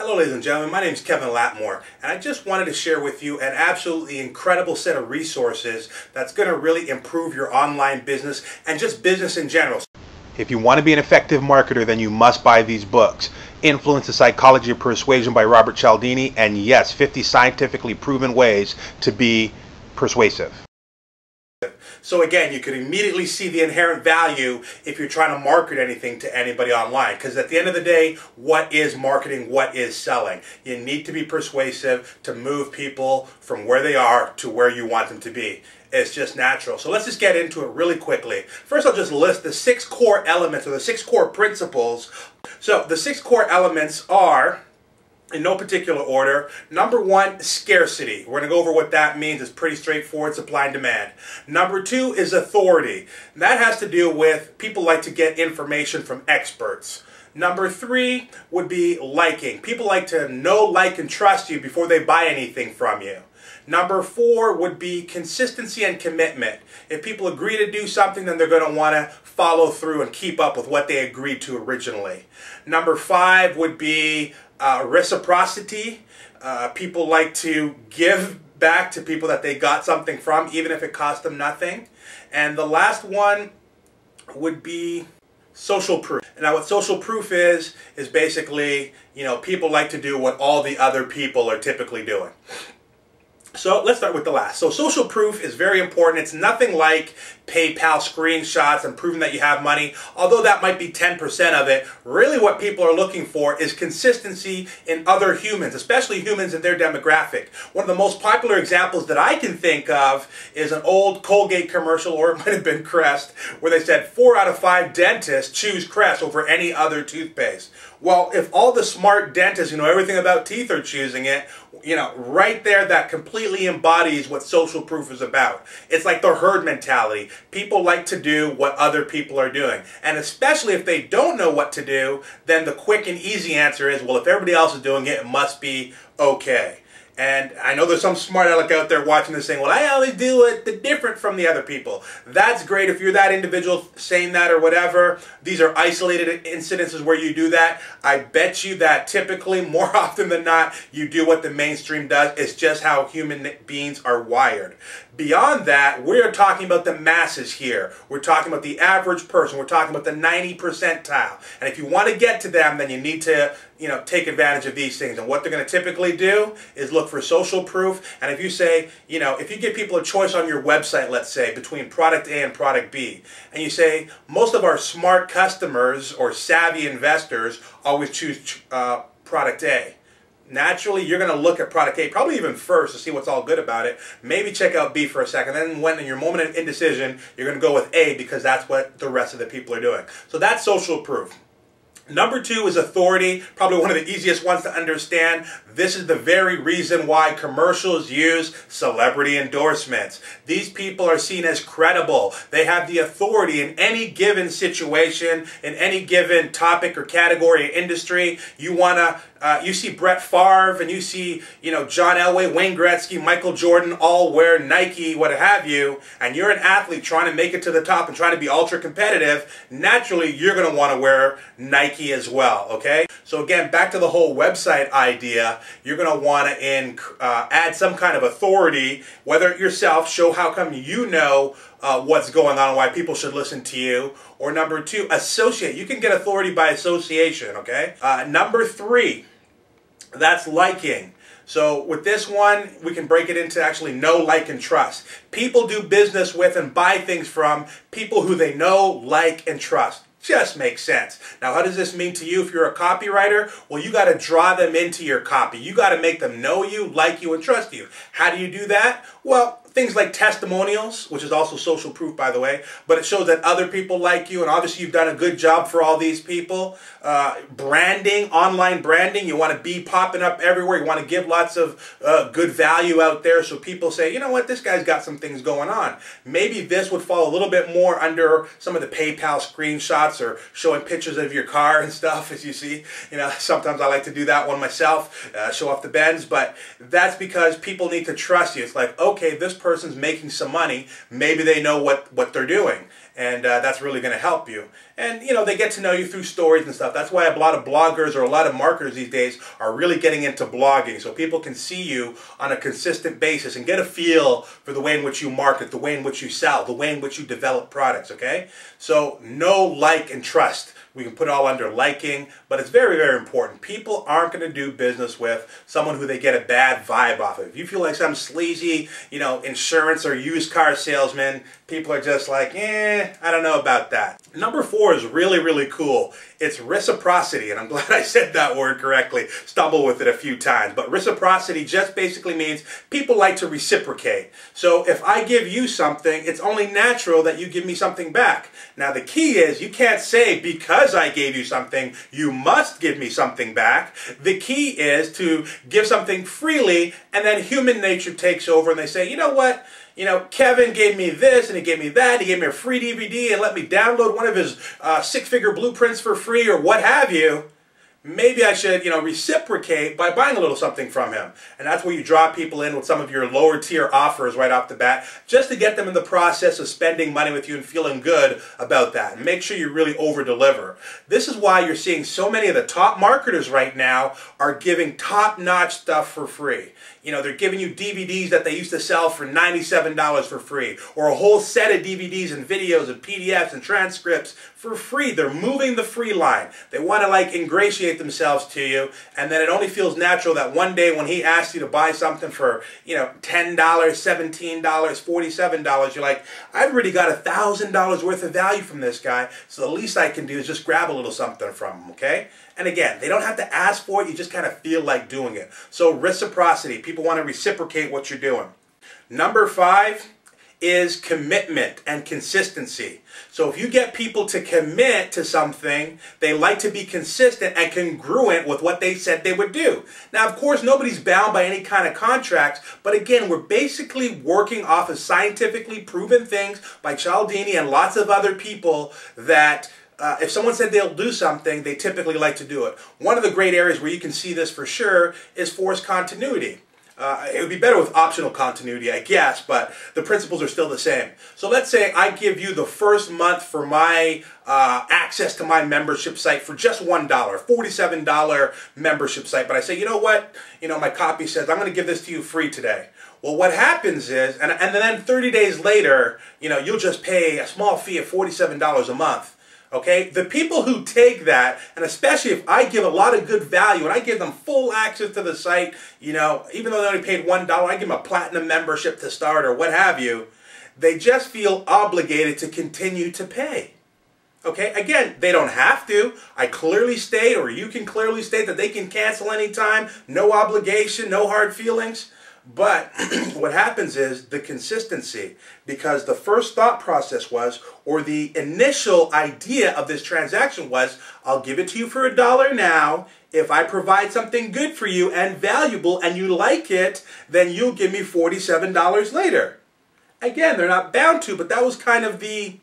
Hello ladies and gentlemen, my name is Kevin Latmore, and I just wanted to share with you an absolutely incredible set of resources that's going to really improve your online business and just business in general. If you want to be an effective marketer, then you must buy these books. Influence: The Psychology of Persuasion by Robert Cialdini, and yes, 50 scientifically proven ways to be persuasive. So again, you can immediately see the inherent value if you're trying to market anything to anybody online. Because at the end of the day, what is marketing? What is selling? You need to be persuasive to move people from where they are to where you want them to be. It's just natural. So let's just get into it really quickly. First, I'll just list the 6 core elements or the 6 core principles. So the 6 core elements are, in no particular order. Number 1, scarcity. We're going to go over what that means. It's pretty straightforward: supply and demand. Number 2 is authority. That has to do with people like to get information from experts. Number 3 would be liking. People like to know, like, and trust you before they buy anything from you. Number 4 would be consistency and commitment. If people agree to do something, then they're going to want to follow through and keep up with what they agreed to originally. Number 5 would be reciprocity. People like to give back to people that they got something from, even if it cost them nothing. And the last one would be social proof. Now, what social proof is basically, people like to do what all the other people are typically doing. So let's start with the last. So social proof is very important. It's nothing like PayPal screenshots and proving that you have money, although that might be 10% of it. Really what people are looking for is consistency in other humans, especially humans in their demographic. One of the most popular examples that I can think of is an old Colgate commercial, or it might have been Crest, where they said 4 out of 5 dentists choose Crest over any other toothpaste. Well, if all the smart dentists who know everything about teeth are choosing it, right there, that completely embodies what social proof is about. It's like the herd mentality. People like to do what other people are doing. And especially if they don't know what to do, then the quick and easy answer is, well, if everybody else is doing it, it must be okay. And I know there's some smart aleck out there watching this saying, well, I always do it different from the other people. That's great if you're that individual saying that or whatever. These are isolated incidences where you do that. I bet you that typically, more often than not, you do what the mainstream does. It's just how human beings are wired. Beyond that, we're talking about the masses here. We're talking about the average person. We're talking about the 90 percentile. And if you want to get to them, then you need to take advantage of these things. And what they're going to typically do is look for social proof. And if you say, if you give people a choice on your website, let's say, between product A and product B, and you say, most of our smart customers or savvy investors always choose product A. Naturally, you're going to look at product A, probably even first, to see what's all good about it. Maybe check out B for a second. Then when in your moment of indecision, you're going to go with A because that's what the rest of the people are doing. So that's social proof. Number 2 is authority, probably one of the easiest ones to understand. This is the very reason why commercials use celebrity endorsements. These people are seen as credible. They have the authority in any given situation, in any given topic or category or industry. You see Brett Favre and you see, John Elway, Wayne Gretzky, Michael Jordan all wear Nike, what have you, and you're an athlete trying to make it to the top and trying to be ultra competitive. Naturally, you're going to want to wear Nike as well, okay? So again, back to the whole website idea, you're going to want to add some kind of authority, whether yourself, show how come you know what's going on and why people should listen to you. Or number 2, associate. You can get authority by association, okay? Number 3, that's liking. So with this one, we can break it into actually know, like, and trust. People do business with and buy things from people who they know, like, and trust. Just makes sense. Now, how does this mean to you if you're a copywriter? Well, you got to draw them into your copy. You got to make them know you, like you, and trust you. How do you do that? Well, things like testimonials, which is also social proof, by the way, but it shows that other people like you, and obviously you've done a good job for all these people. Branding, online branding, you want to be popping up everywhere. You want to give lots of good value out there so people say, you know what, this guy's got some things going on. Maybe this would fall a little bit more under some of the PayPal screenshots or showing pictures of your car and stuff, as you see. Sometimes I like to do that one myself, show off the Benz, but that's because people need to trust you. It's like, okay, this person's making some money, maybe they know what they're doing. And that's really going to help you. And, you know, they get to know you through stories and stuff. That's why a lot of bloggers or a lot of marketers these days are really getting into blogging, so people can see you on a consistent basis and get a feel for the way in which you market, the way in which you sell, the way in which you develop products, okay? So know, like, and trust. We can put it all under liking, but it's very, very important. People aren't going to do business with someone who they get a bad vibe off of. If you feel like some sleazy, you know, insurance or used car salesman, people are just like, I don't know about that. Number 4 is really, really cool. It's reciprocity, and I'm glad I said that word correctly. Stumbled with it a few times, but reciprocity just basically means people like to reciprocate. So if I give you something, it's only natural that you give me something back. Now the key is you can't say because I gave you something, you must give me something back. The key is to give something freely, and then human nature takes over and they say, you know what? You know, Kevin gave me this and he gave me that. He gave me a free DVD and let me download one of his 6-figure blueprints for free or what have you. Maybe I should, you know, reciprocate by buying a little something from him. And that's where you draw people in with some of your lower tier offers right off the bat, just to get them in the process of spending money with you and feeling good about that. And make sure you really over deliver. This is why you're seeing so many of the top marketers right now are giving top-notch stuff for free. You know, they're giving you DVDs that they used to sell for $97 for free, or a whole set of DVDs and videos and PDFs and transcripts for free. They're moving the free line. They want to like ingratiate themselves to you, and then it only feels natural that one day when he asks you to buy something for, you know, $10, $17, $47, you're like, I've already got $1,000 worth of value from this guy, so the least I can do is just grab a little something from him, okay? And again, they don't have to ask for it, you just kind of feel like doing it. So reciprocity, people want to reciprocate what you're doing. Number 5 is commitment and consistency. So if you get people to commit to something, they like to be consistent and congruent with what they said they would do. Now, of course, nobody's bound by any kind of contracts, but again, we're basically working off of scientifically proven things by Cialdini and lots of other people that if someone said they'll do something, they typically like to do it. One of the great areas where you can see this for sure is forced continuity. It would be better with optional continuity, I guess, but the principles are still the same. So let's say I give you the first month for my access to my membership site for just $1, $47 membership site. But I say, you know what? You know, my copy says, I'm going to give this to you free today. Well, what happens is, and then 30 days later, you know, you'll just pay a small fee of $47 a month. Okay, the people who take that, and especially if I give a lot of good value and I give them full access to the site, you know, even though they only paid $1, I give them a platinum membership to start or what have you, they just feel obligated to continue to pay. Okay, again, they don't have to. I clearly state, or you can clearly state that they can cancel anytime, no obligation, no hard feelings. But what happens is the consistency, because the first thought process was, or the initial idea of this transaction was, I'll give it to you for $1 now. If I provide something good for you and valuable and you like it, then you'll give me $47 later. Again, they're not bound to, but that was kind of the,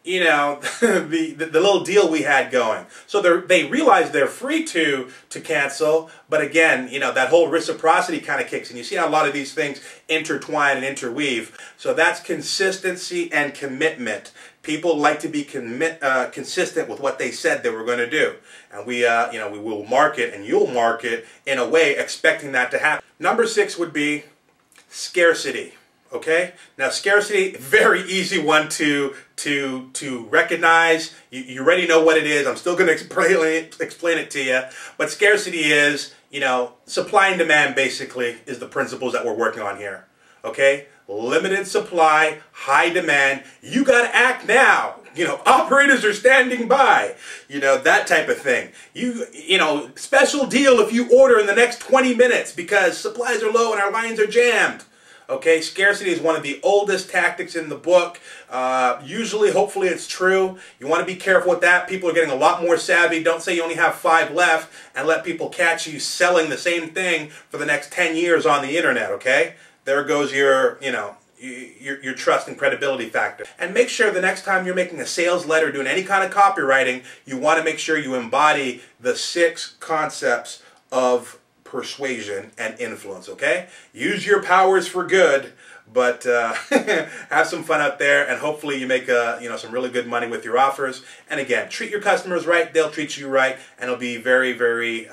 you know, the little deal we had going. So they realize they're free to cancel, but again, you know, that whole reciprocity kind of kicks in. You see how a lot of these things intertwine and interweave. So that's consistency and commitment. People like to be consistent with what they said they were going to do. And we will market, and you'll market in a way expecting that to happen. Number 6 would be scarcity. Okay? Now, scarcity, very easy one to recognize. You already know what it is. I'm still going to explain it to you. But scarcity is, you know, supply and demand basically is the principles that we're working on here. Okay? Limited supply, high demand. You got to act now. You know, operators are standing by. You know, that type of thing. You know, special deal if you order in the next 20 minutes because supplies are low and our lines are jammed. Okay, scarcity is one of the oldest tactics in the book. Usually, hopefully it's true. You want to be careful with that. People are getting a lot more savvy. Don't say you only have 5 left and let people catch you selling the same thing for the next 10 years on the internet, okay? There goes your, you know, your trust and credibility factor. And make sure the next time you're making a sales letter, doing any kind of copywriting, you want to make sure you embody the 6 concepts of persuasion, and influence, okay? Use your powers for good, but have some fun out there, and hopefully you make some really good money with your offers. And again, treat your customers right, they'll treat you right, and it'll be very, very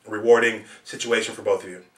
rewarding situation for both of you.